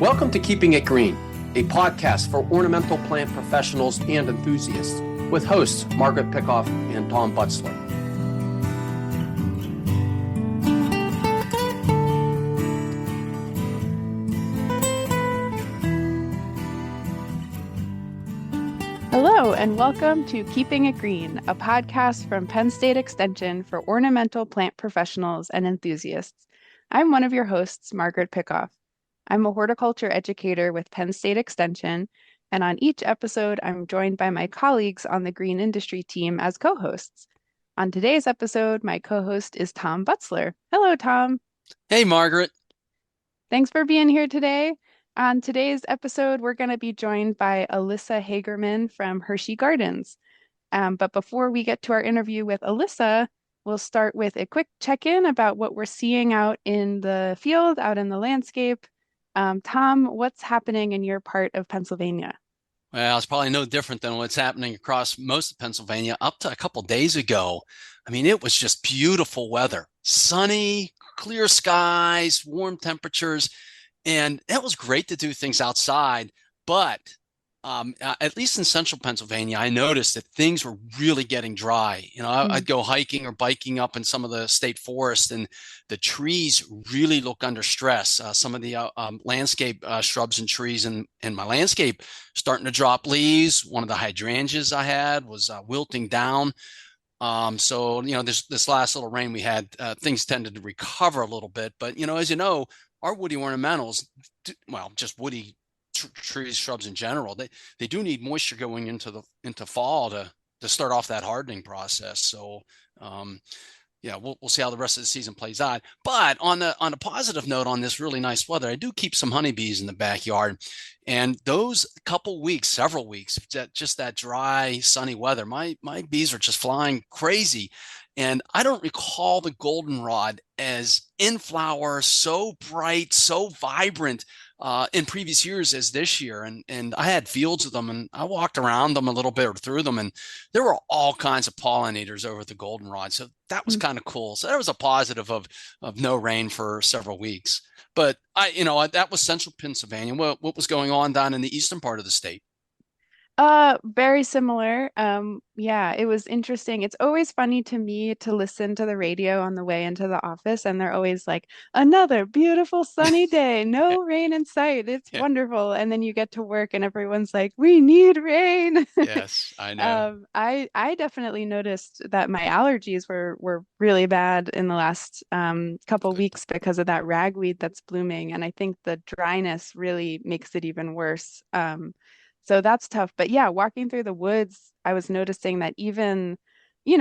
Welcome to Keeping It Green, a podcast for ornamental plant professionals and enthusiasts, with hosts Margaret, Pickoff, and Tom Butzler. Hello, and welcome to Keeping It Green, a podcast from Penn State Extension for ornamental plant professionals and enthusiasts. I'm one of your hosts, Margaret Pickoff. I'm a horticulture educator with Penn State Extension, and on each episode, I'm joined by my colleagues on the green industry team as co-hosts. On today's episode, my co-host is Tom Butzler. Hello, Tom. Hey, Margaret. Thanks for being here today. On today's episode, we're going to be joined by Alyssa Hagerman from Hershey Gardens. But before we get to our interview with Alyssa, we'll start with a quick check-in about what we're seeing out in the field, out in the landscape. Tom, what's happening in your part of Pennsylvania? Well, it's probably no different than what's happening across most of Pennsylvania. Up to a couple days ago, it was just beautiful weather, sunny, clear skies, warm temperatures. And that was great to do things outside, but at least in central Pennsylvania, I noticed that things were really getting dry. I'd go hiking or biking up in some of the state forest, and the trees really look under stress. Some of the landscape shrubs and trees in my landscape starting to drop leaves. One of the hydrangeas I had was wilting down. So this last little rain we had, things tended to recover a little bit. But, as you know, our woody ornamentals, just woody trees, shrubs in general, they do need moisture going into fall to start off that hardening process. So, we'll see how the rest of the season plays out. But on a positive note, on this really nice weather, I do keep some honeybees in the backyard, and those several weeks, just that dry, sunny weather, my bees are just flying crazy. And I don't recall the goldenrod as in flower, so bright, so vibrant in previous years as this year. And I had fields of them, and I walked around them a little bit or through them, and there were all kinds of pollinators over the goldenrod. So that was kind of cool. So that was a positive of no rain for several weeks. But that was central Pennsylvania. What was going on down in the eastern part of the state? Very similar. Yeah, it was interesting. It's always funny to me to listen to the radio on the way into the office, and they're always like, another beautiful sunny day, no rain in sight. It's wonderful. And then you get to work and everyone's like, we need rain. Yes, I know. I definitely noticed that my allergies were really bad in the last couple weeks because of that ragweed that's blooming. And I think the dryness really makes it even worse. So that's tough. But yeah, walking through the woods, I was noticing that even,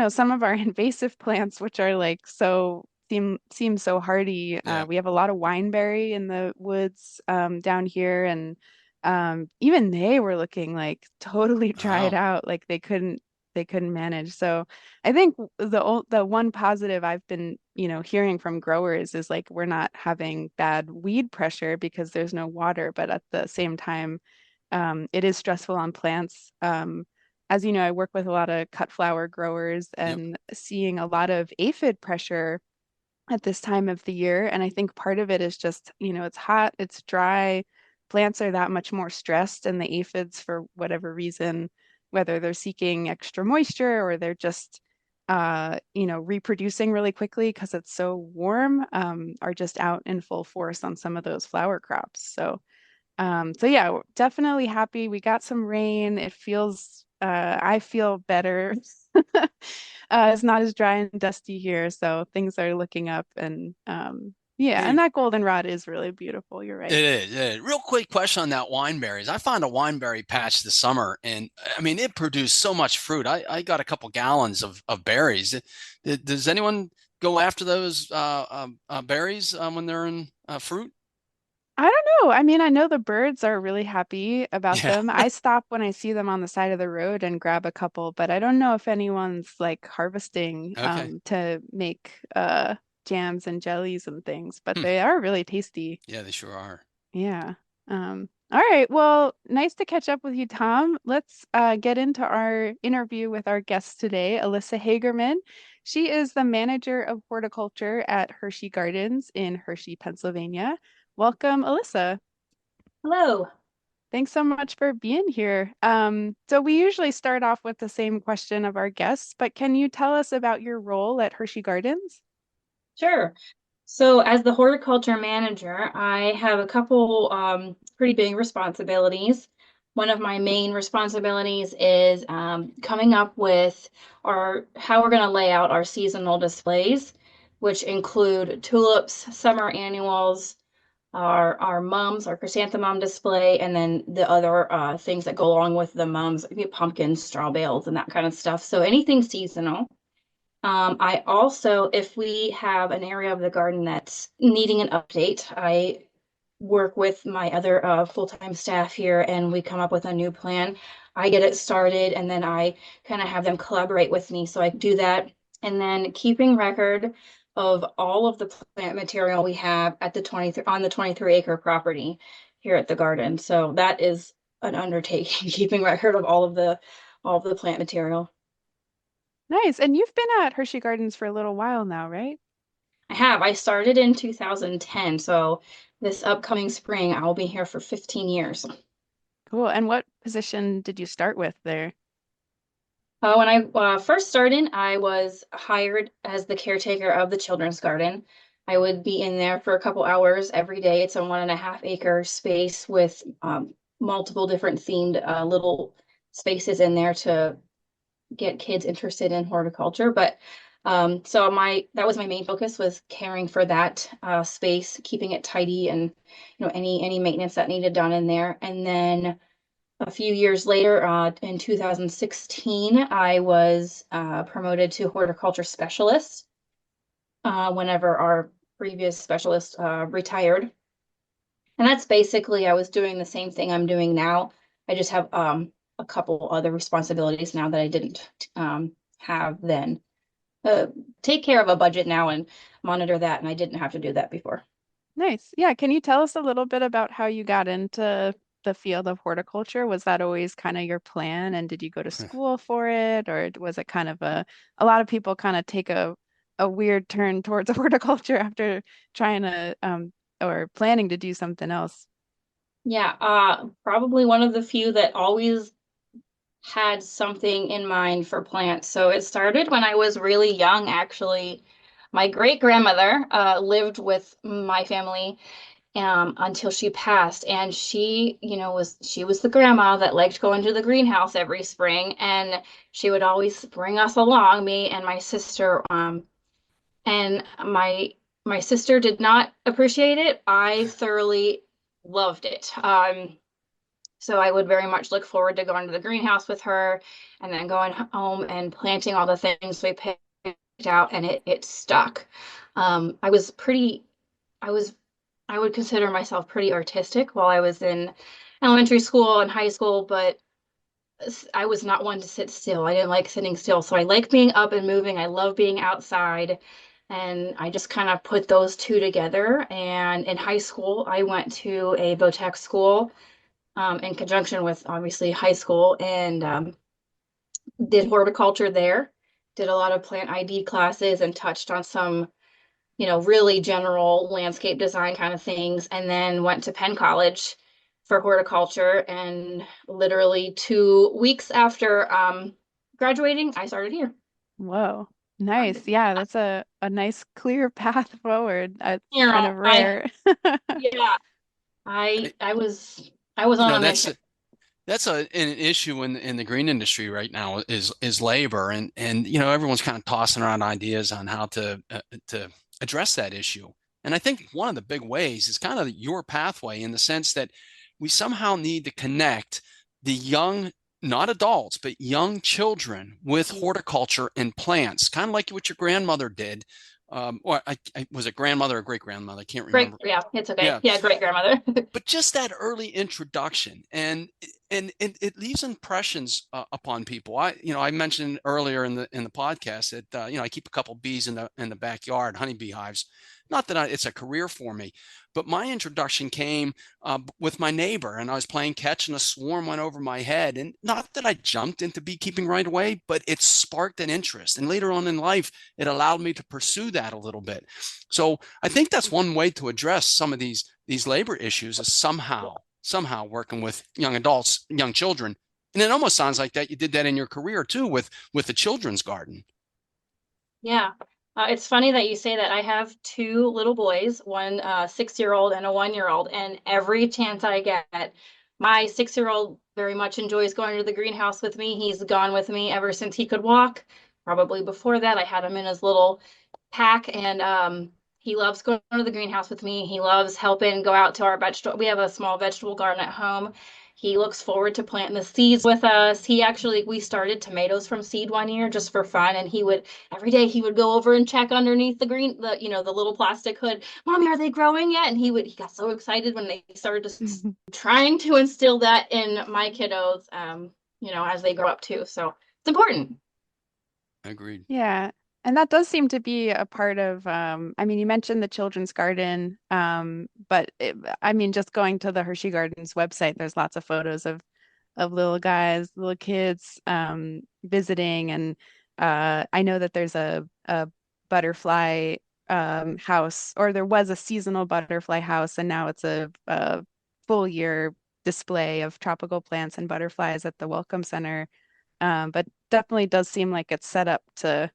some of our invasive plants, which are like seem so hardy. We have a lot of wineberry in the woods down here, and even they were looking like totally dried out, like they couldn't manage. So I think the one positive I've been, hearing from growers is like we're not having bad weed pressure because there's no water, but at the same time, it is stressful on plants. As you know, I work with a lot of cut flower growers and seeing a lot of aphid pressure at this time of the year. And I think part of it is just, it's hot, it's dry, plants are that much more stressed, and the aphids, for whatever reason, whether they're seeking extra moisture or they're just, reproducing really quickly because it's so warm, are just out in full force on some of those flower crops. So yeah, definitely happy. We got some rain. It feels, I feel better. It's not as dry and dusty here, so things are looking up. And and that goldenrod is really beautiful. You're right. It is. Real quick question on that wineberries. I found a wineberry patch this summer, and it produced so much fruit. I got a couple gallons of berries. Does anyone go after those berries when they're in fruit? I don't know. I know the birds are really happy about them. I stop when I see them on the side of the road and grab a couple, but I don't know if anyone's like harvesting to make jams and jellies and things, but they are really tasty. Yeah, they sure are. Yeah. All right. Well, nice to catch up with you, Tom. Let's get into our interview with our guest today, Alyssa Hagerman. She is the manager of horticulture at Hershey Gardens in Hershey, Pennsylvania. Welcome, Alyssa. Hello. Thanks so much for being here. So we usually start off with the same question of our guests, but can you tell us about your role at Hershey Gardens? Sure. So, as the horticulture manager, I have a couple pretty big responsibilities. One of my main responsibilities is coming up with how we're going to lay out our seasonal displays, which include tulips, summer annuals, our mums, our chrysanthemum display, and then the other things that go along with the mums, pumpkins, straw bales, and that kind of stuff. So anything seasonal. I also, if we have an area of the garden that's needing an update, I work with my other full-time staff here and we come up with a new plan. I get it started and then I kind of have them collaborate with me. So I do that. And then keeping record of all of the plant material we have at the 23-acre property here at the garden. So that is an undertaking, keeping record of all of the plant material. Nice. And you've been at Hershey Gardens for a little while now, right? I have. I started in 2010, so this upcoming spring I'll be here for 15 years. Cool. And what position did you start with there? When I first started, I was hired as the caretaker of the children's garden. I would be in there for a couple hours every day. It's a 1.5-acre space with multiple different themed little spaces in there to get kids interested in horticulture. But so that was my main focus, was caring for that space, keeping it tidy, and any maintenance that needed done in there. And then a few years later, in 2016, I was promoted to horticulture specialist whenever our previous specialist retired. And that's basically, I was doing the same thing I'm doing now. I just have a couple other responsibilities now that I didn't have then. Take care of a budget now and monitor that, and I didn't have to do that before. Nice. Yeah. Can you tell us a little bit about how you got into the field of horticulture? Was that always kind of your plan? And did you go to school for it? Or was it kind of a lot of people kind of take a weird turn towards horticulture after trying to or planning to do something else? Yeah, probably one of the few that always had something in mind for plants. So it started when I was really young, actually. My great grandmother lived with my family until she passed, and she was the grandma that liked going to the greenhouse every spring, and she would always bring us along, me and my sister. And my sister did not appreciate it. I thoroughly loved it. So I would very much look forward to going to the greenhouse with her and then going home and planting all the things we picked out, and it stuck. I was pretty, I was, I would consider myself pretty artistic while I was in elementary school and high school, but I was not one to sit still. I didn't like sitting still. So I like being up and moving. I love being outside. And I just kind of put those two together. And in high school, I went to a vo-tech school in conjunction with obviously high school, and did horticulture there. Did a lot of plant ID classes and touched on some, really general landscape design kind of things. And then went to Penn College for horticulture. And literally 2 weeks after graduating, I started here. Whoa. Nice. Yeah, that's a nice clear path forward. It's You kind know, of rare. yeah, And I was on a mission. that's an issue in the green industry right now is labor, and everyone's kind of tossing around ideas on how to address that issue. And I think one of the big ways is kind of your pathway, in the sense that we somehow need to connect the young, not adults, but young children with horticulture and plants, kind of like what your grandmother did. Or was it grandmother or great grandmother? I can't remember. Yeah, it's okay. Yeah, great grandmother. But just that early introduction, and it leaves impressions upon people. I mentioned earlier in the podcast that I keep a couple bees in the backyard, honeybee hives. Not that it's a career for me, but my introduction came with my neighbor, and I was playing catch, and a swarm went over my head. And not that I jumped into beekeeping right away, but it sparked an interest. And later on in life, it allowed me to pursue that a little bit. So I think that's one way to address some of these labor issues, is somehow somehow working with young adults, young children. And it almost sounds like that you did that in your career too with the children's garden. Yeah. It's funny that you say that. I have two little boys, one 6-year-old and a 1-year-old, and every chance I get, my 6-year-old very much enjoys going to the greenhouse with me. He's gone with me ever since he could walk. Probably before that, I had him in his little pack, and he loves going to the greenhouse with me. He loves helping go out to our vegetable. We have a small vegetable garden at home. He looks forward to planting the seeds with us. We started tomatoes from seed one year just for fun. And every day he would go over and check underneath the little plastic hood. Mommy, are they growing yet? And he got so excited when they started trying to instill that in my kiddos, as they grow up too. So it's important. Agreed. Yeah. And that does seem to be a part of, you mentioned the children's garden, but just going to the Hershey Gardens website, there's lots of photos of little guys, little kids visiting. And I know that there's a butterfly house, or there was a seasonal butterfly house, and now it's a full year display of tropical plants and butterflies at the Welcome Center. But definitely does seem like it's set up to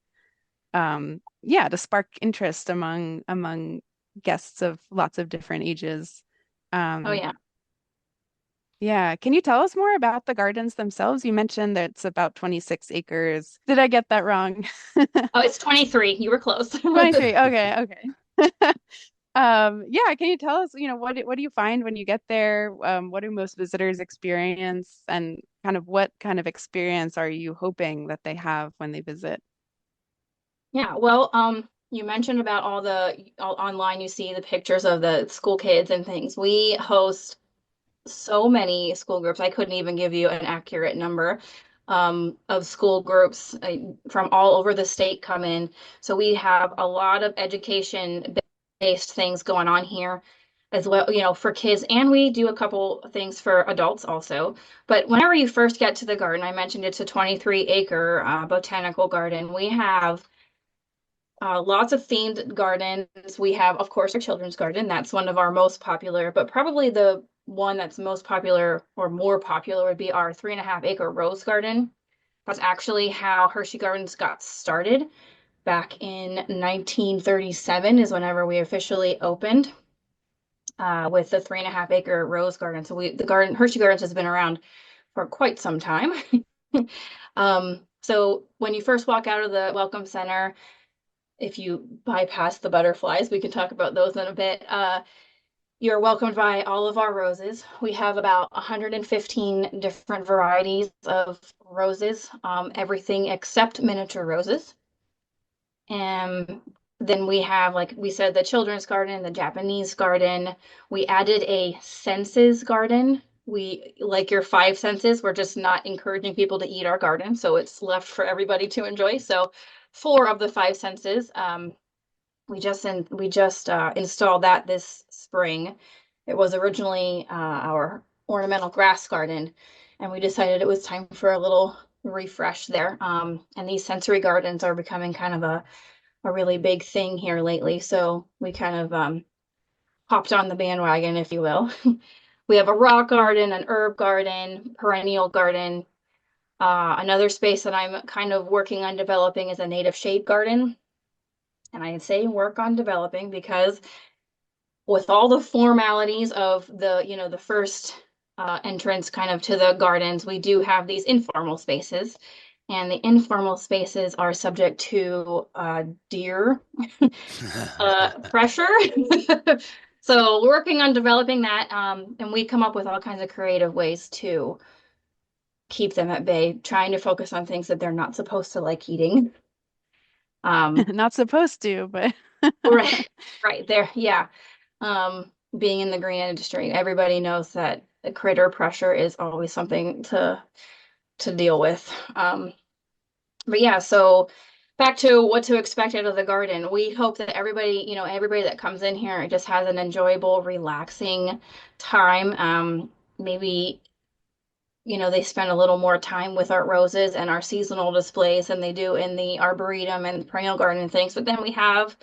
spark interest among guests of lots of different ages. Oh yeah. Yeah. Can you tell us more about the gardens themselves? You mentioned that it's about 26 acres. Did I get that wrong? Oh, it's 23. You were close. 23. Okay. Yeah, can you tell us, what do you find when you get there? What do most visitors experience, and kind of what kind of experience are you hoping that they have when they visit? Yeah, well, you mentioned about all online, you see the pictures of the school kids and things. We host so many school groups. I couldn't even give you an accurate number of school groups from all over the state come in. So we have a lot of education-based things going on here as well, for kids, and we do a couple things for adults also. But whenever you first get to the garden, I mentioned it's a 23-acre botanical garden. We have lots of themed gardens. We have, of course, our children's garden. That's one of our most popular, but probably the one that's most popular or more popular would be our 3.5-acre rose garden. That's actually how Hershey Gardens got started. Back in 1937 is whenever we officially opened with the 3.5-acre rose garden. So Hershey Gardens has been around for quite some time. So when you first walk out of the Welcome Center, if you bypass the butterflies, we can talk about those in a bit. You're welcomed by all of our roses. We have about 115 different varieties of roses, everything except miniature roses. And then we have, like we said, the children's garden, the Japanese garden. We added a senses garden. We, like your 5 senses, we're just not encouraging people to eat our garden, so it's left for everybody to enjoy. So 4 of the 5 senses. We just installed that this spring. It was originally our ornamental grass garden, and we decided it was time for a little refresh there. And these sensory gardens are becoming kind of a really big thing here lately. So we kind of hopped on the bandwagon, if you will. We have a rock garden, an herb garden, perennial garden. Another space that I'm kind of working on developing is a native shade garden. And I say work on developing because with all the formalities of the first entrance kind of to the gardens, we do have these informal spaces. And the informal spaces are subject to deer pressure. So we're working on developing that. And we come up with all kinds of creative ways to keep them at bay, trying to focus on things that they're not supposed to like eating. Not supposed to, but right there. Yeah. Being in the green industry, everybody knows that the critter pressure is always something to deal with. But yeah, so back to what to expect out of the garden. We hope that everybody that comes in here just has an enjoyable, relaxing time. Maybe they spend a little more time with our roses and our seasonal displays than they do in the arboretum and perennial garden and things. But then we have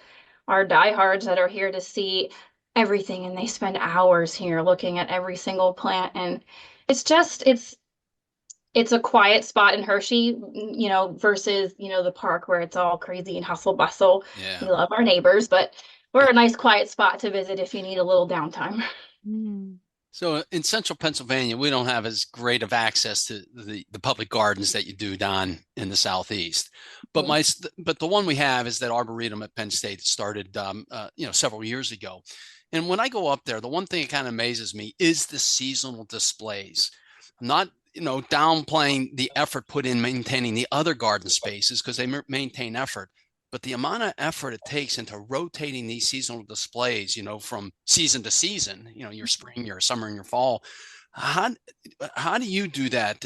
our diehards that are here to see everything, and they spend hours here looking at every single plant. And it's a quiet spot in Hershey, versus, the park where it's all crazy and hustle bustle. We Yeah. love our neighbors, but we're a nice quiet spot to visit if you need a little downtime. Mm. So in central Pennsylvania, we don't have as great of access to the public gardens that you do down in the southeast. But the one we have is that Arboretum at Penn State. It started several years ago. And when I go up there, the one thing that kind of amazes me is the seasonal displays. I'm not downplaying the effort put in maintaining the other garden spaces, because they maintain effort. But the amount of effort it takes into rotating these seasonal displays, from season to season, your spring, your summer, and your fall. How do you do that?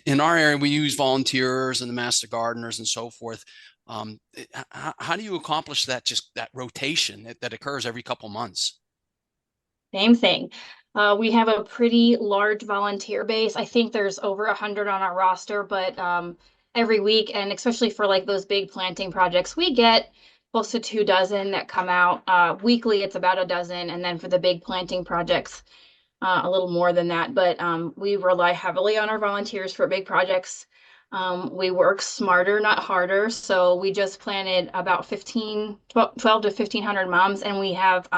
In our area, we use volunteers and the master gardeners and so forth. How do you accomplish that, just that rotation that occurs every couple months? Same thing. We have a pretty large volunteer base. I think there's over 100 on our roster, but every week, and especially for like those big planting projects, we get close to 2 dozen that come out. Weekly, it's about a dozen, and then for the big planting projects, a little more than that. But we rely heavily on our volunteers for big projects. We work smarter, not harder. So we just planted about 12 to 1,500 mums, and we have,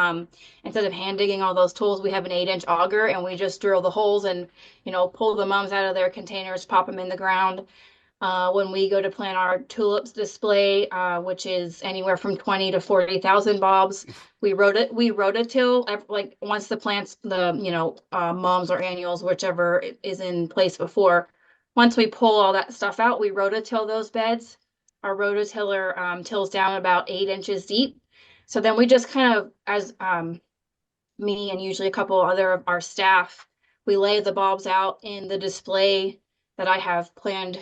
instead of hand digging all those tools, we have an 8-inch auger, and we just drill the holes and, pull the mums out of their containers, pop them in the ground. When we go to plant our tulips display, which is anywhere from 20 to 40,000 bulbs, we rototill, like once the plants, mums or annuals, whichever is in place before. Once we pull all that stuff out, we rototill those beds. Our rototiller tills down about 8 inches deep. So then we just kind of, as me and usually a couple other of our staff, we lay the bulbs out in the display that I have planned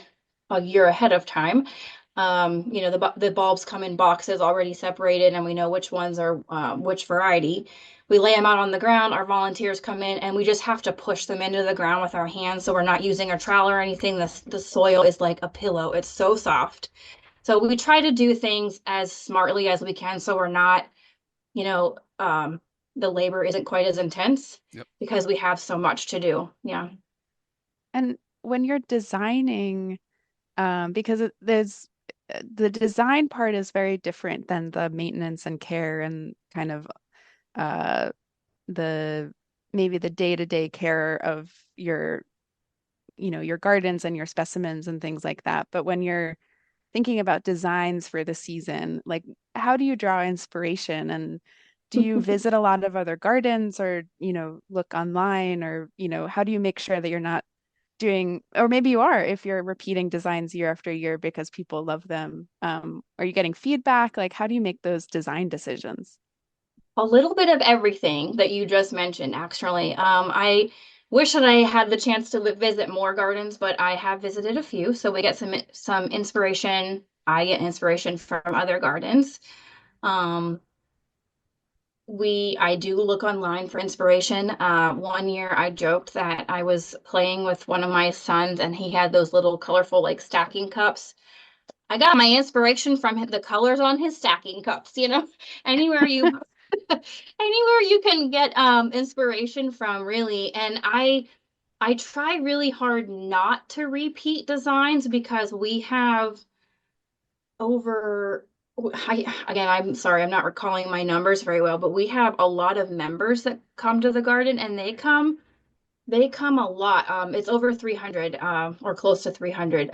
a year ahead of time. The bulbs come in boxes already separated, and we know which ones are which variety. We lay them out on the ground. Our volunteers come in, and we just have to push them into the ground with our hands. So we're not using a trowel or anything. The soil is like a pillow. It's so soft. So we try to do things as smartly as we can, so we're not, the labor isn't quite as intense. Yep. Because we have so much to do. Yeah. And when you're designing, because there's the design part is very different than the maintenance and care and kind of maybe the day-to-day care of your gardens and your specimens and things like that. But when you're thinking about designs for the season, like how do you draw inspiration, and do you visit a lot of other gardens, or look online, or how do you make sure that you're not doing, or maybe you are, if you're repeating designs year after year because people love them? Are you getting feedback? Like, how do you make those design decisions? A little bit of everything that you just mentioned, actually. I wish that I had the chance to visit more gardens, but I have visited a few, so we get some inspiration. I get inspiration from other gardens. I do look online for inspiration. One year I joked that I was playing with one of my sons, and he had those little colorful like stacking cups. I got my inspiration from the colors on his stacking cups, anywhere you anywhere you can get inspiration from, really. And I try really hard not to repeat designs, because we have over again, I'm sorry, I'm not recalling my numbers very well, but we have a lot of members that come to the garden, and they come a lot. It's over 300, or close to 300.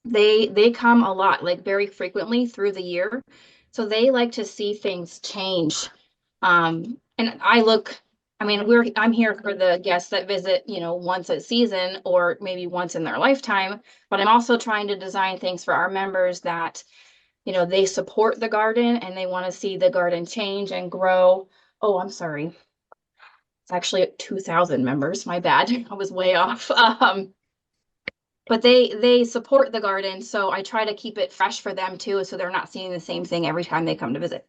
They come a lot, like very frequently through the year. So they like to see things change. And I'm here for the guests that visit, once a season or maybe once in their lifetime, but I'm also trying to design things for our members that, they support the garden and they want to see the garden change and grow. Oh, I'm sorry. It's actually 2,000 members. My bad. I was way off. But they support the garden, so I try to keep it fresh for them too, so they're not seeing the same thing every time they come to visit.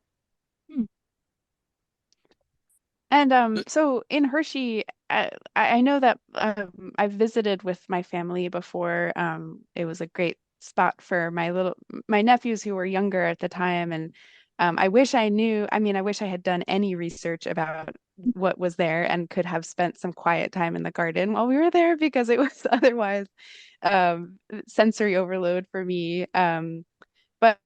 And so in Hershey, I know that I've visited with my family before. It was a great spot for my nephews who were younger at the time, and I wish I knew, I mean, I wish I had done any research about what was there and could have spent some quiet time in the garden while we were there because it was otherwise sensory overload for me. But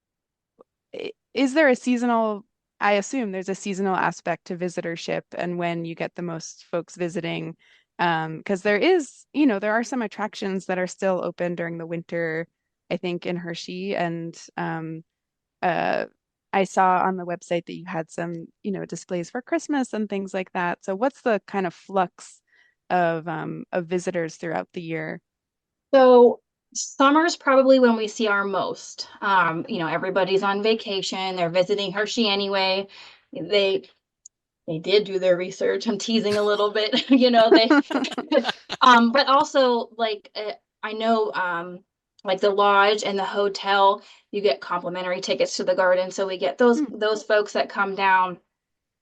is there a seasonal, I assume there's a seasonal aspect to visitorship and when you get the most folks visiting, because there is, there are some attractions that are still open during the winter, I think in Hershey, and uh, I saw on the website that you had some, displays for Christmas and things like that. So what's the kind of flux of visitors throughout the year? So summer's probably when we see our most. Everybody's on vacation, they're visiting Hershey anyway. They they did do their research. I'm teasing a little bit, they but also like I know like the lodge and the hotel, you get complimentary tickets to the garden. So we get those folks that come down.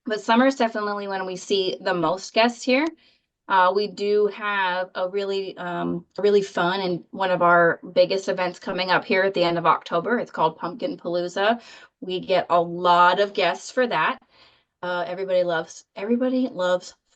But summer's definitely when we see the most guests here. We do have a really fun and one of our biggest events coming up here at the end of October. It's called Pumpkin Palooza. We get a lot of guests for that. Everybody loves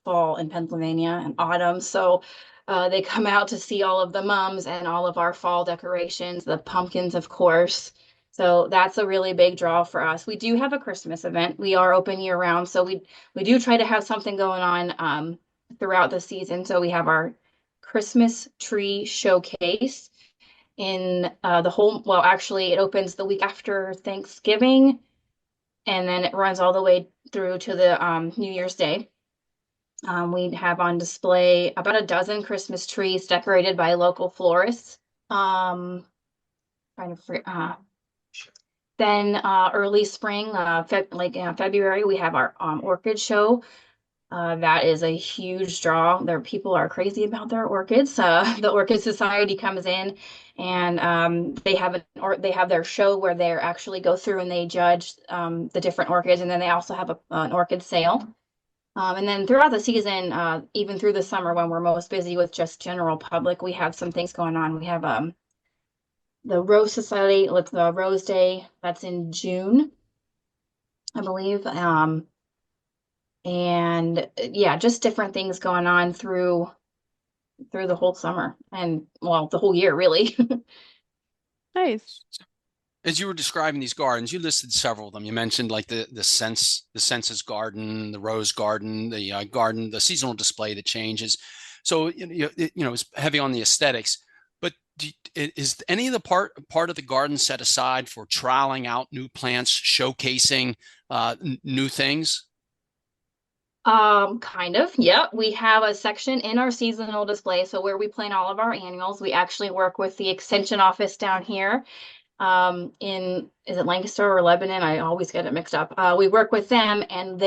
fall in Pennsylvania and autumn. So they come out to see all of the mums and all of our fall decorations, the pumpkins, of course. So that's a really big draw for us. We do have a Christmas event. We are open year round, so we do try to have something going on throughout the season. So we have our Christmas tree showcase in well, actually, it opens the week after Thanksgiving, and then it runs all the way through to the New Year's Day. We have on display about a dozen Christmas trees decorated by local florists. Then early spring, February, we have our orchid show. That is a huge draw. People are crazy about their orchids. The Orchid Society comes in and they have their show where they actually go through and they judge the different orchids, and then they also have an orchid sale. And then throughout the season, even through the summer when we're most busy with just general public, we have some things going on. We have the Rose Society, like the Rose Day, that's in June, I believe. And yeah, just different things going on through the whole summer and well, the whole year really. Nice. As you were describing these gardens, you listed several of them. You mentioned like the census garden, the rose garden, the garden, the seasonal display that changes. So it's heavy on the aesthetics. But is any of the part of the garden set aside for trialing out new plants, showcasing new things? Kind of. Yeah, we have a section in our seasonal display. So where we plant all of our annuals, we actually work with the extension office down here. Is it Lancaster or Lebanon? I always get it mixed up. We work with them, and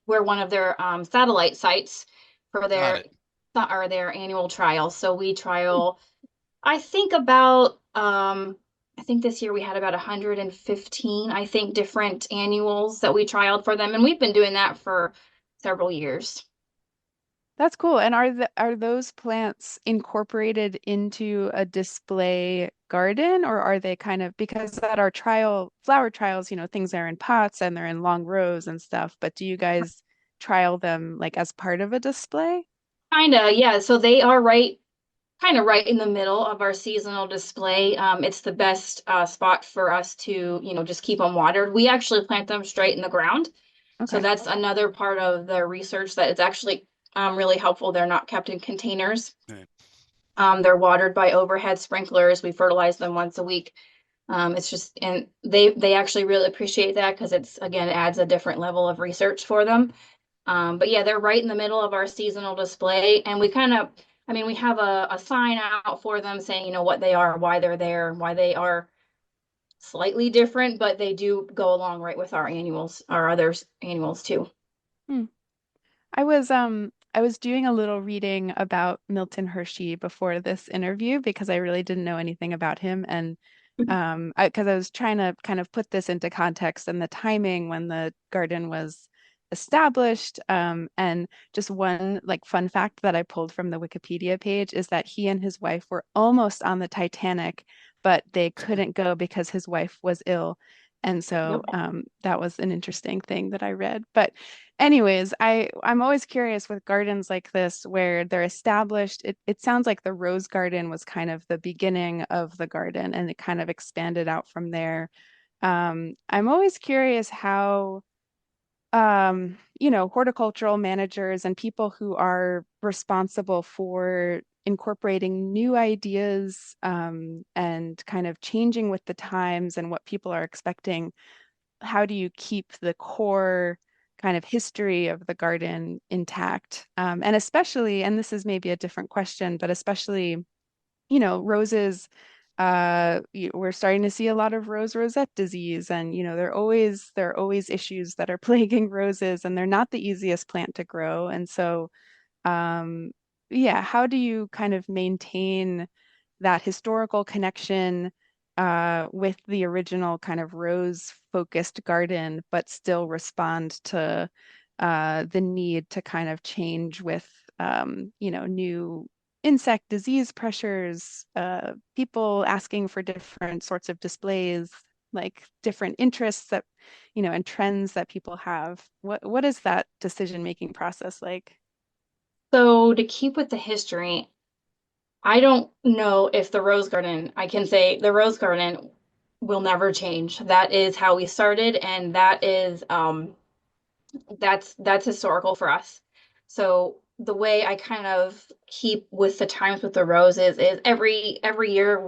we're one of their satellite sites for their annual trials. So we trial, I think this year we had about 115, I think, different annuals that we trialed for them, and we've been doing that for several years. That's cool. And are those plants incorporated into a display garden, or are they kind of, because at our flower trials, things are in pots and they're in long rows and stuff, but do you guys trial them like as part of a display? Kinda, yeah. So they are kind of right in the middle of our seasonal display. It's the best spot for us to, just keep them watered. We actually plant them straight in the ground. So Okay. that's another part of the research that it's actually really helpful. They're not kept in containers. Right. They're watered by overhead sprinklers. We fertilize them once a week. It's just, and they actually really appreciate that because it adds a different level of research for them. But yeah, they're right in the middle of our seasonal display, and we have a sign out for them saying, what they are, why they're there, why they are slightly different, but they do go along right with our other annuals too. Hmm. I was doing a little reading about Milton Hershey before this interview because I really didn't know anything about him, and because I was trying to kind of put this into context and the timing when the garden was established. And just one like fun fact that I pulled from the Wikipedia page is that he and his wife were almost on the Titanic, but they couldn't go because his wife was ill. And so Yep. that was an interesting thing that I read. But anyways, I'm always curious with gardens like this where they're established. It sounds like the rose garden was kind of the beginning of the garden and it kind of expanded out from there. I'm always curious how horticultural managers and people who are responsible for incorporating new ideas and kind of changing with the times and what people are expecting. How do you keep the core kind of history of the garden intact? And especially, and this is maybe a different question, but especially roses, we're starting to see a lot of rosette disease, and there are always issues that are plaguing roses, and they're not the easiest plant to grow. And so, um, yeah, how do you kind of maintain that historical connection with the original kind of rose-focused garden, but still respond to the need to kind of change with new insect disease pressures, people asking for different sorts of displays, like different interests that, and trends that people have. What is that decision-making process like? So to keep with the history, I don't know if I can say the rose garden will never change. That is how we started, and that's historical for us. So the way I kind of keep with the times with the roses is every year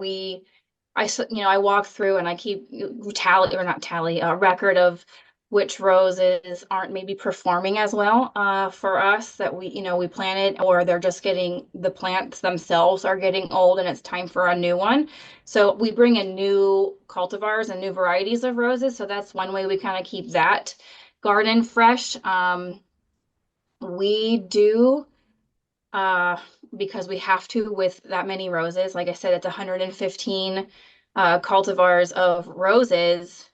I walk through and I keep tally or not tally a record of which roses aren't maybe performing as well for us that we planted, or they're just getting, the plants themselves are getting old and it's time for a new one. So we bring in new cultivars and new varieties of roses. So that's one way we kind of keep that garden fresh. We do uh, because we have to with that many roses. Like I said, it's 115 cultivars of roses.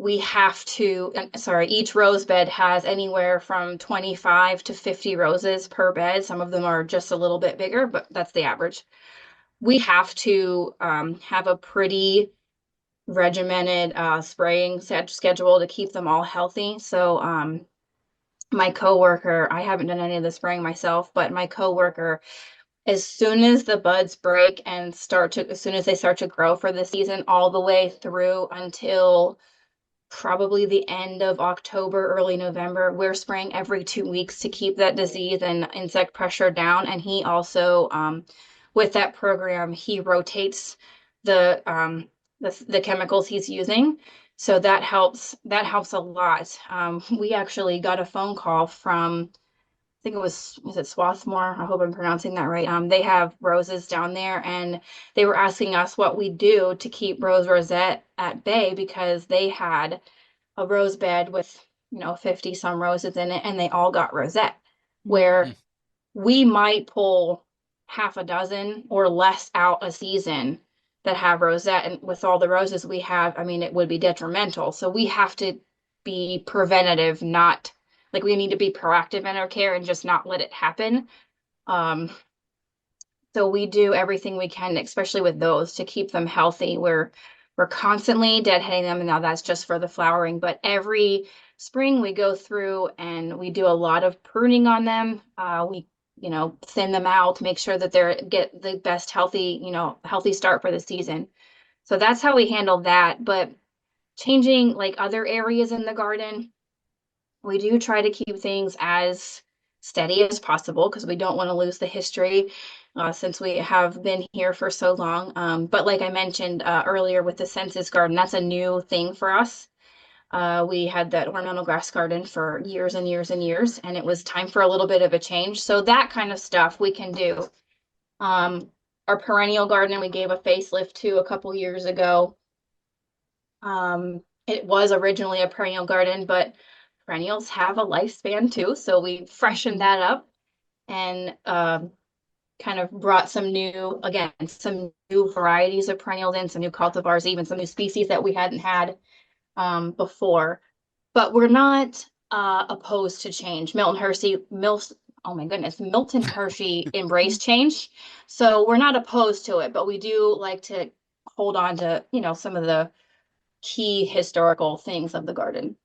We have to, sorry, each rose bed has anywhere from 25 to 50 roses per bed. Some of them are just a little bit bigger, but that's the average. We have to have a pretty regimented spraying schedule to keep them all healthy. So my coworker, I haven't done any of the spraying myself, but my coworker, as soon as the buds break and as soon as they start to grow for the season, all the way through until probably the end of October, early November, we're spraying every 2 weeks to keep that disease and insect pressure down. And he also, with that program, he rotates the chemicals he's using. So that helps a lot. We actually got a phone call from, I think was it Swarthmore? I hope I'm pronouncing that right. They have roses down there, and they were asking us what we do to keep rosette at bay, because they had a rose bed with 50 some roses in it, and they all got rosette, where we might pull half a dozen or less out a season that have rosette, and with all the roses we have, I mean, it would be detrimental. So we have to be preventative, not like, we need to be proactive in our care and just not let it happen. So we do everything we can, especially with those, to keep them healthy. We're constantly deadheading them, and now that's just for the flowering. But every spring we go through and we do a lot of pruning on them. We thin them out to make sure that they get the best healthy start for the season. So that's how we handle that. But changing like other areas in the garden, we do try to keep things as steady as possible because we don't want to lose the history since we have been here for so long. But like I mentioned earlier with the census garden, that's a new thing for us. We had that ornamental grass garden for years and years and years, and it was time for a little bit of a change. So that kind of stuff we can do. Our perennial garden, we gave a facelift to a couple years ago. It was originally a perennial garden, but perennials have a lifespan too. So we freshened that up and kind of brought some new varieties of perennials in, some new cultivars, even some new species that we hadn't had before. But we're not opposed to change. Oh my goodness, Milton Hershey embraced change. So we're not opposed to it, but we do like to hold on to, some of the key historical things of the garden.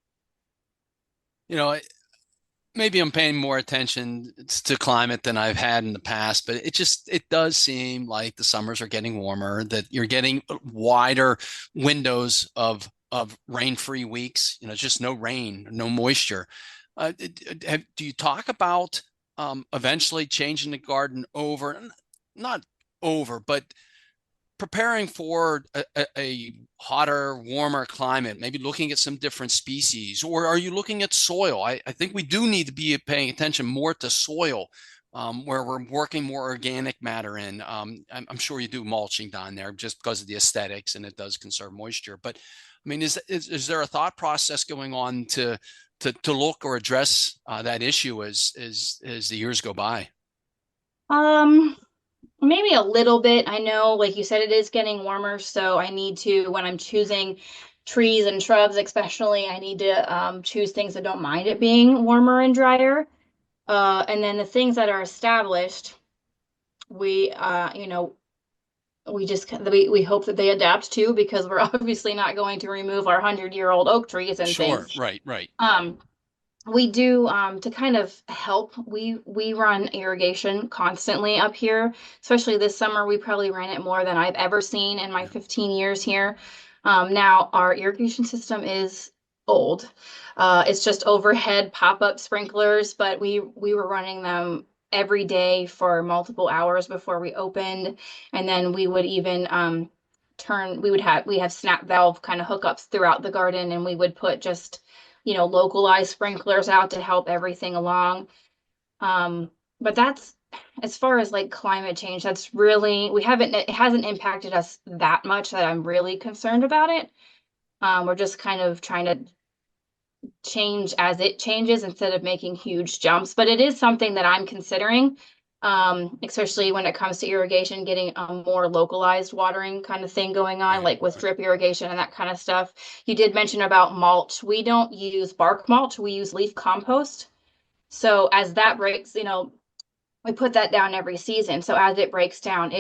You know, maybe I'm paying more attention to climate than I've had in the past, but it does seem like the summers are getting warmer, that you're getting wider windows of rain-free weeks. You know, just no rain, no moisture. Do you talk about eventually changing the garden over, not over, but preparing for a hotter, warmer climate, maybe looking at some different species, or are you looking at soil? I think we do need to be paying attention more to soil, where we're working more organic matter in. I'm sure you do mulching down there just because of the aesthetics, and it does conserve moisture. But I mean, is there a thought process going on to look or address that issue as the years go by? Maybe a little bit. I know, like you said, it is getting warmer, so I need to, when I'm choosing trees and shrubs, especially, I need to choose things that don't mind it being warmer and drier. And then the things that are established, we, we hope that they adapt to, because we're obviously not going to remove our 100-year-old oak trees and Sure, things. right. We do to kind of help. We run irrigation constantly up here, especially this summer. We probably ran it more than I've ever seen in my 15 years here. Now our irrigation system is old. It's just overhead pop-up sprinklers, but we were running them every day for multiple hours before we opened, and then we would even we have snap valve kind of hookups throughout the garden, and we would put just localized sprinklers out to help everything along. But that's, as far as like climate change, that's really, it hasn't impacted us that much that I'm really concerned about it. We're just kind of trying to change as it changes instead of making huge jumps. But it is something that I'm considering, especially when it comes to irrigation, getting a more localized watering kind of thing going on, like with drip irrigation and that kind of stuff. You did mention about mulch. We don't use bark mulch, we use leaf compost. So as that breaks, we put that down every season. So as it breaks down,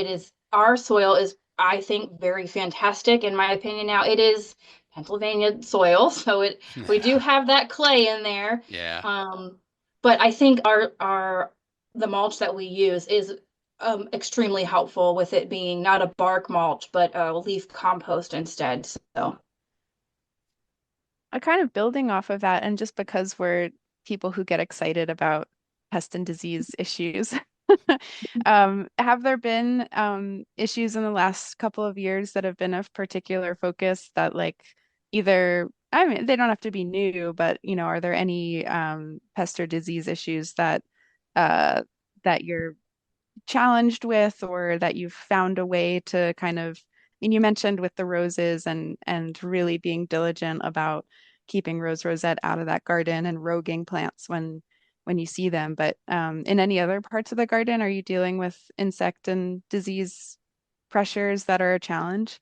our soil is, I think, very fantastic in my opinion. Now it is Pennsylvania soil, so we do have that clay in there. Yeah. But I think the mulch that we use is extremely helpful, with it being not a bark mulch, but a leaf compost instead. So kind of building off of that, and just because we're people who get excited about pest and disease issues, have there been issues in the last couple of years that have been of particular focus that, like, either, I mean, they don't have to be new, but are there any pest or disease issues that you're challenged with, or that you've found a way to kind of, I mean, you mentioned with the roses and really being diligent about keeping rose rosette out of that garden and roguing plants when you see them. But in any other parts of the garden, are you dealing with insect and disease pressures that are a challenge?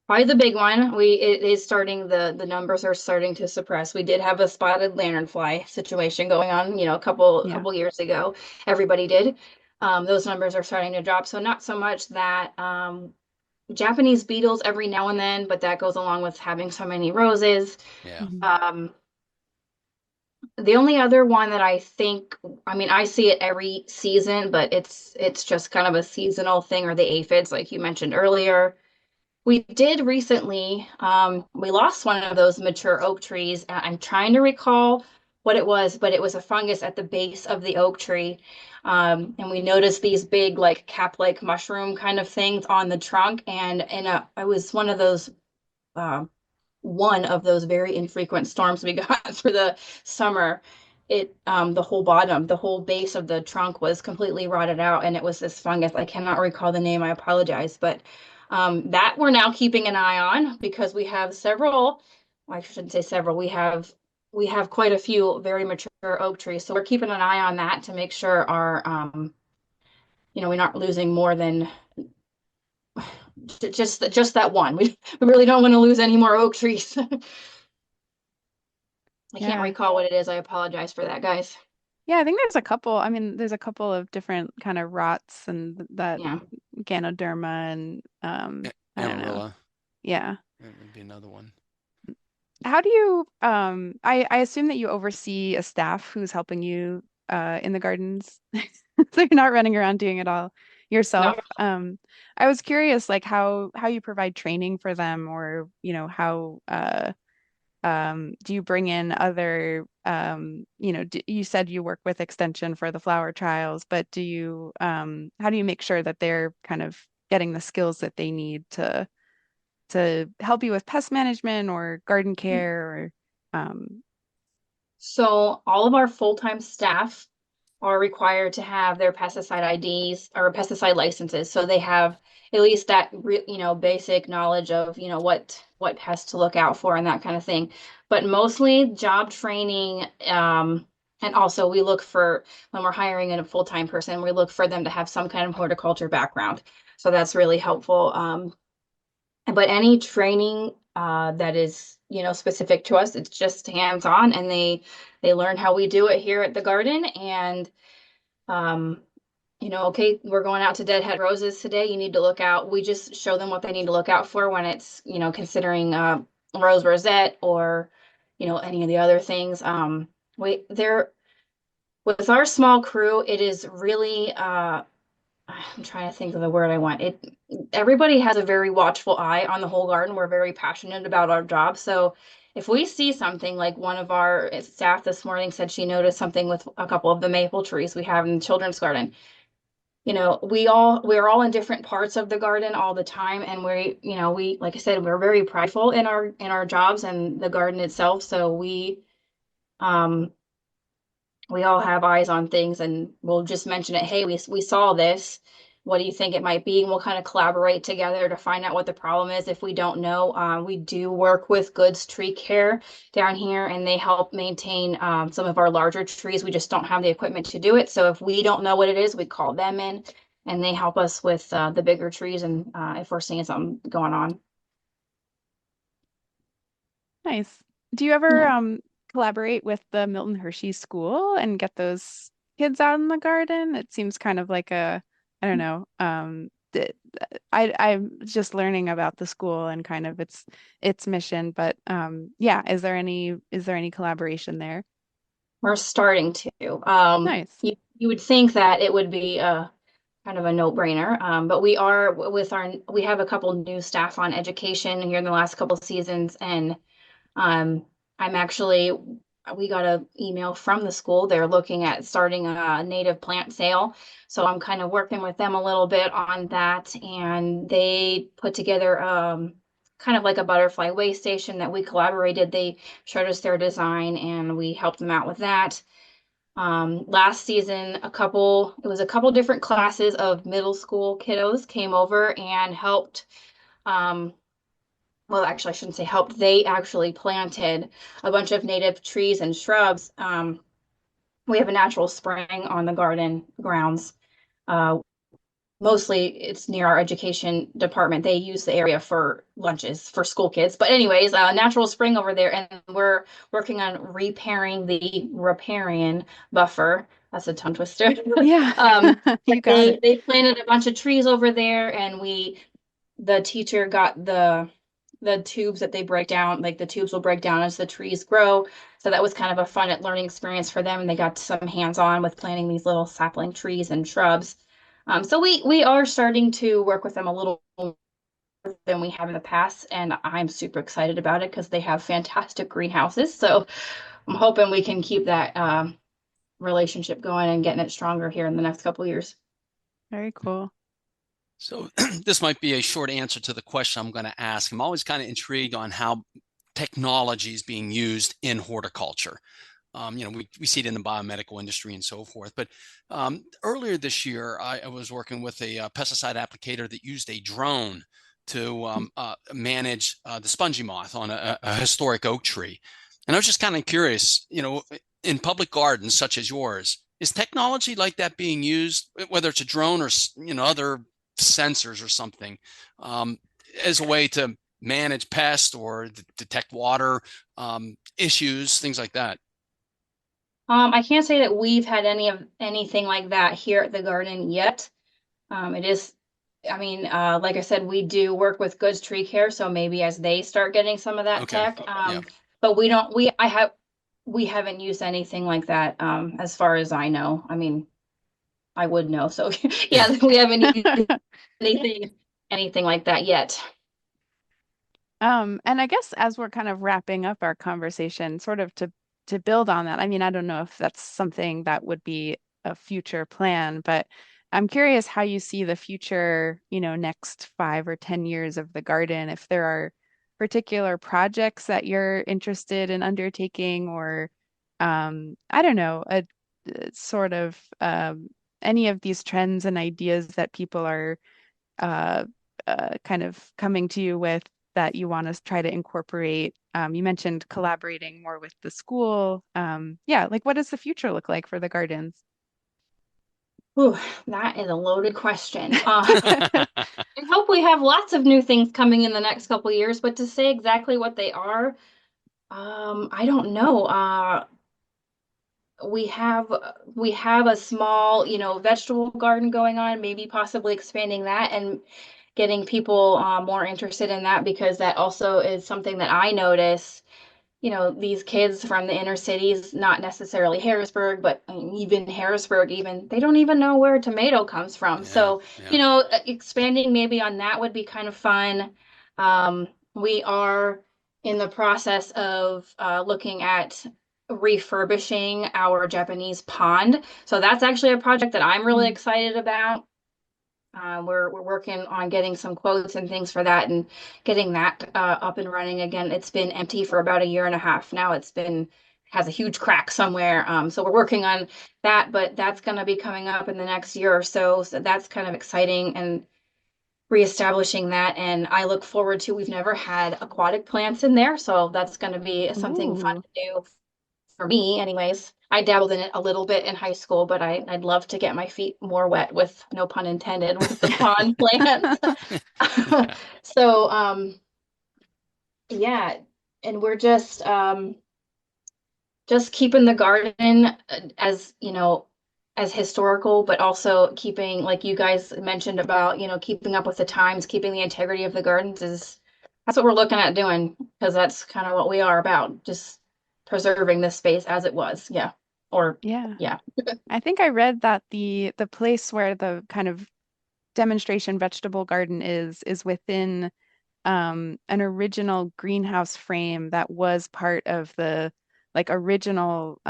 Probably the big one. It is starting, the numbers are starting to suppress. We did have a spotted lanternfly situation going on, a couple years ago. Everybody did. Those numbers are starting to drop. So not so much that. Japanese beetles every now and then, but that goes along with having so many roses. Yeah. The only other one that I think, I mean, I see it every season, but it's just kind of a seasonal thing, or the aphids, like you mentioned earlier. We did recently, we lost one of those mature oak trees. I'm trying to recall what it was, but it was a fungus at the base of the oak tree. And we noticed these big, like cap-like mushroom kind of things on the trunk. And it was one of those very infrequent storms we got through the summer. The whole base of the trunk was completely rotted out, and it was this fungus. I cannot recall the name. I apologize, but that we're now keeping an eye on, because we have several. Well, I shouldn't say several. We have quite a few very mature oak trees, so we're keeping an eye on that to make sure we're not losing more than just that one. We really don't want to lose any more oak trees. I can't recall what it is. I apologize for that, guys. Yeah, I think there's a couple. I mean, there's a couple of different kind of rots and that Ganoderma and I don't know. Yeah. That would be another one. How do you, I assume that you oversee a staff who's helping you in the gardens. So you're not running around doing it all No. yourself. I was curious like how you provide training for them or, how do you bring in other you said you work with extension for the flower trials, but do you how do you make sure that they're kind of getting the skills that they need to help you with pest management or garden care or So all of our full-time staff are required to have their pesticide IDs or pesticide licenses. So they have at least that, basic knowledge of, what pests to look out for and that kind of thing. But mostly job training, and also we look for, when we're hiring a full-time person, we look for them to have some kind of horticulture background. So that's really helpful. But any training that is, specific to us, it's just hands-on, and they learn how we do it here at the garden. And um, okay, we're going out to deadhead roses today. You need to look out. We just show them what they need to look out for when it's, considering rose rosette or, any of the other things. We there with our small crew, it is really I'm trying to think of the word I want. Everybody has a very watchful eye on the whole garden. We're very passionate about our job. So if we see something, like one of our staff this morning said she noticed something with a couple of the maple trees we have in the children's garden. We're all in different parts of the garden all the time, and we like I said, we're very prideful in our jobs and the garden itself. So um we all have eyes on things, and we'll just mention it. Hey, we saw this. What do you think it might be? And we'll kind of collaborate together to find out what the problem is. If we don't know, we do work with Goods Tree Care down here, and they help maintain some of our larger trees. We just don't have the equipment to do it. So if we don't know what it is, we call them in, and they help us with the bigger trees, and if we're seeing something going on. nice. Do you ever Yeah. collaborate with the Milton Hershey School and get those kids out in the garden? It seems kind of like I don't know, I'm just learning about the school and kind of its mission, but yeah, is there any collaboration there? We're starting to. Nice. You would think that it would be kind of a no-brainer. But we have a couple new staff on education here in the last couple of seasons, and um, we got an email from the school. They're looking at starting a native plant sale. So I'm kind of working with them a little bit on that, and they put together kind of like a butterfly way station that we collaborated. They showed us their design, and we helped them out with that. Last season, it was a couple different classes of middle school kiddos came over and helped. Well, actually, I shouldn't say helped. They actually planted a bunch of native trees and shrubs. We have a natural spring on the garden grounds. Uh, Mostly it's near our education department. They use the area for lunches for school kids. But anyways, natural spring over there, and we're working on repairing the riparian buffer. That's a tongue twister. Yeah. You got They it. they planted a bunch of trees over there, and the teacher got the tubes that they break down, like the tubes will break down as the trees grow. So that was kind of a fun learning experience for them, and they got some hands-on with planting these little sapling trees and shrubs. So we are starting to work with them a little more than we have in the past, and I'm super excited about it because they have fantastic greenhouses. So I'm hoping we can keep that relationship going and getting it stronger here in the next couple of years. Very cool. So this might be a short answer to the question I'm going to ask. I'm always kind of intrigued on how technology is being used in horticulture. We see it in the biomedical industry and so forth. But earlier this year, I was working with a pesticide applicator that used a drone to manage the spongy moth on a historic oak tree. And I was just kind of curious, in public gardens such as yours, is technology like that being used, whether it's a drone or other sensors or something, as a way to manage pests or detect water issues, things like that? I can't say that we've had anything like that here at the garden yet. It is I mean, like I said, we do work with Goods Tree Care, so maybe as they start getting some of that Okay. tech, Yeah. but we haven't used anything like that, as far as I know. I mean, I would know. So yeah, we haven't used anything anything like that yet. And I guess as we're kind of wrapping up our conversation, sort of to build on that, I mean, I don't know if that's something that would be a future plan, but I'm curious how you see the future, next 5 or 10 years of the garden, if there are particular projects that you're interested in undertaking, or I don't know, sort of any of these trends and ideas that people are uh, kind of coming to you with that you want to try to incorporate? You mentioned collaborating more with the school. Yeah, like what does the future look like for the gardens? Ooh, that is a loaded question. I hope we have lots of new things coming in the next couple of years, but to say exactly what they are, I don't know. We have we have a small, vegetable garden going on, maybe possibly expanding that and getting people more interested in that, because that also is something that I notice. These kids from the inner cities, not necessarily Harrisburg, but even Harrisburg, even they don't even know where a tomato comes from. Yeah. So, Yeah. expanding maybe on that would be kind of fun. We are in the process of looking at refurbishing our Japanese pond. So that's actually a project that I'm really Mm. excited about. We're working on getting some quotes and things for that and getting that up and running again. It's been empty for about a year and a half now. Has a huge crack somewhere. So we're working on that, but that's going to be coming up in the next year or so. So that's kind of exciting, and reestablishing that. And I look forward to, we've never had aquatic plants in there, so that's going to be something fun Ooh. to do for me anyways. I dabbled in it a little bit in high school, but I'd love to get my feet more wet, with no pun intended, with the pond plants. So, yeah, and we're just keeping the garden as, as historical, but also keeping, like you guys mentioned about, keeping up with the times, keeping the integrity of the gardens that's what we're looking at doing, because that's kind of what we are about, just preserving this space as it was. Yeah. Or, Yeah. yeah. I think I read that the place where the kind of demonstration vegetable garden is within an original greenhouse frame that was part of the like original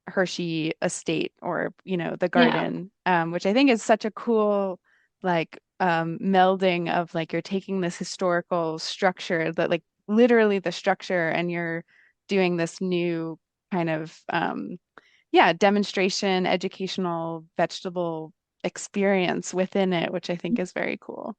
Hershey estate, or the Yeah. garden, which I think is such a cool like melding of like you're taking this historical structure that like literally the structure, and you're doing this new kind of yeah, demonstration educational vegetable experience within it, which I think is very cool.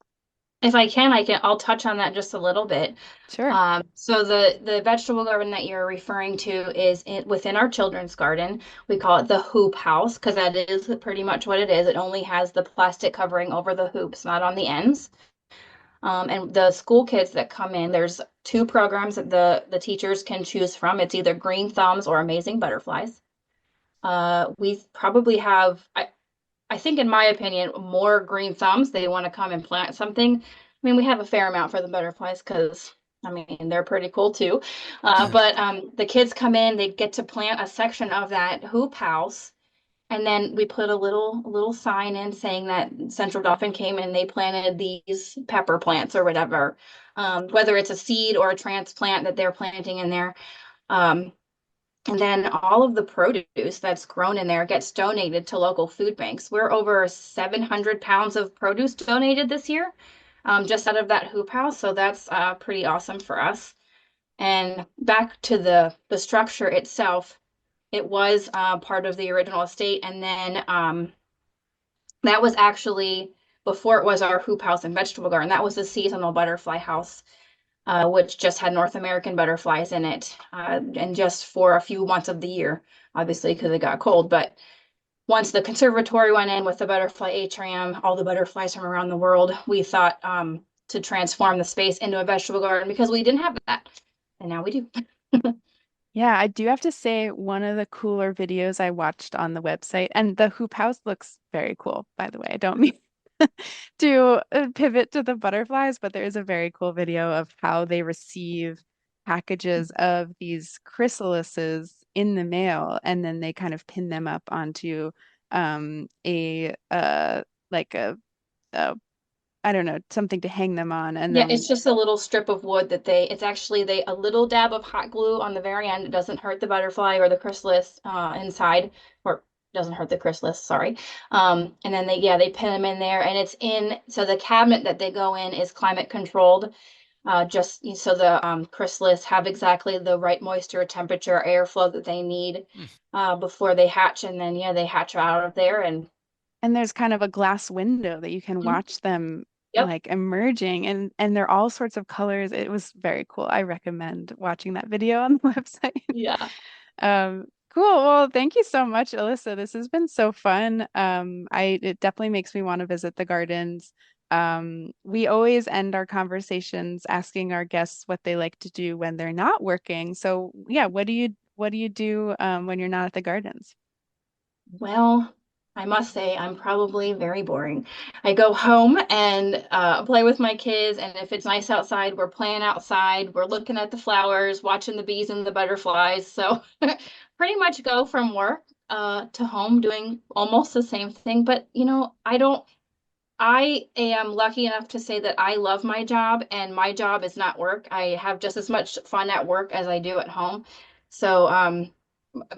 If I'll touch on that just a little bit. Sure. So the vegetable garden that you're referring to is within our children's garden. We call it the hoop house, because that is pretty much what it is. It only has the plastic covering over the hoops, not on the ends. And the school kids that come in, there's two programs that the teachers can choose from. It's either Green Thumbs or Amazing Butterflies. We probably have, I think, in my opinion, more Green Thumbs. They want to come and plant something. I mean, we have a fair amount for the butterflies, because I mean, they're pretty cool too. But the kids come in, they get to plant a section of that hoop house, and then we put a little sign in saying that Central Dauphin came and they planted these pepper plants or whatever, whether it's a seed or a transplant that they're planting in there. Um, and then all of the produce that's grown in there gets donated to local food banks. We're over 700 pounds of produce donated this year, just out of that hoop house. So that's pretty awesome for us. And back to the structure itself, it was part of the original estate. And then that was actually, before it was our hoop house and vegetable garden, that was a seasonal butterfly house, which just had North American butterflies in it, and just for a few months of the year, obviously, because it got cold. But once the conservatory went in with the butterfly atrium, all the butterflies from around the world, we thought to transform the space into a vegetable garden, because we didn't have that. And now we do. Yeah, I do have to say one of the cooler videos I watched on the website, and the hoop house looks very cool, by the way. I don't mean to pivot to the butterflies, but there is a very cool video of how they receive packages of these chrysalises in the mail, and then they kind of pin them up onto a like a I don't know, something to hang them on, and Yeah, then it's just a little strip of wood that it's actually a little dab of hot glue on the very end. It doesn't hurt the butterfly or the chrysalis inside, or doesn't hurt the chrysalis, sorry. And then they pin them in there, and so the cabinet that they go in is climate controlled, just so the chrysalis have exactly the right moisture, temperature, airflow that they need before they hatch, and then they hatch out of there, and there's kind of a glass window that you can Mhm. watch them Yep. like emerging, and they're all sorts of colors. It was very cool. I recommend watching that video on the website. Yeah. Cool. Well, thank you so much, Alyssa. This has been so fun. It definitely makes me want to visit the gardens. We always end our conversations asking our guests what they like to do when they're not working. So yeah, what do you do when you're not at the gardens? Well, I must say I'm probably very boring. I go home and play with my kids, and if it's nice outside, we're playing outside. We're looking at the flowers, watching the bees and the butterflies. So pretty much go from work to home doing almost the same thing. But I am lucky enough to say that I love my job, and my job is not work. I have just as much fun at work as I do at home. So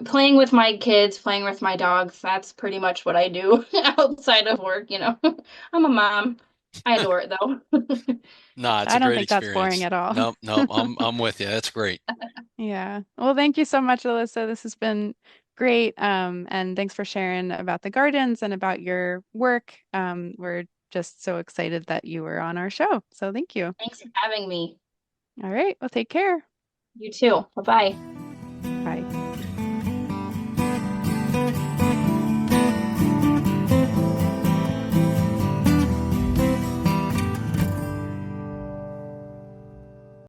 playing with my kids, playing with my dogs, that's pretty much what I do outside of work. I'm a mom. I adore it though. No, it's I a don't great think that's boring experience. at all. Nope, nope. I'm with you. That's great. Yeah. Well, thank you so much, Alyssa. This has been great. And thanks for sharing about the gardens and about your work. We're just so excited that you were on our show. So thank you. Thanks for having me. All right. Well, take care. You too. Bye-bye.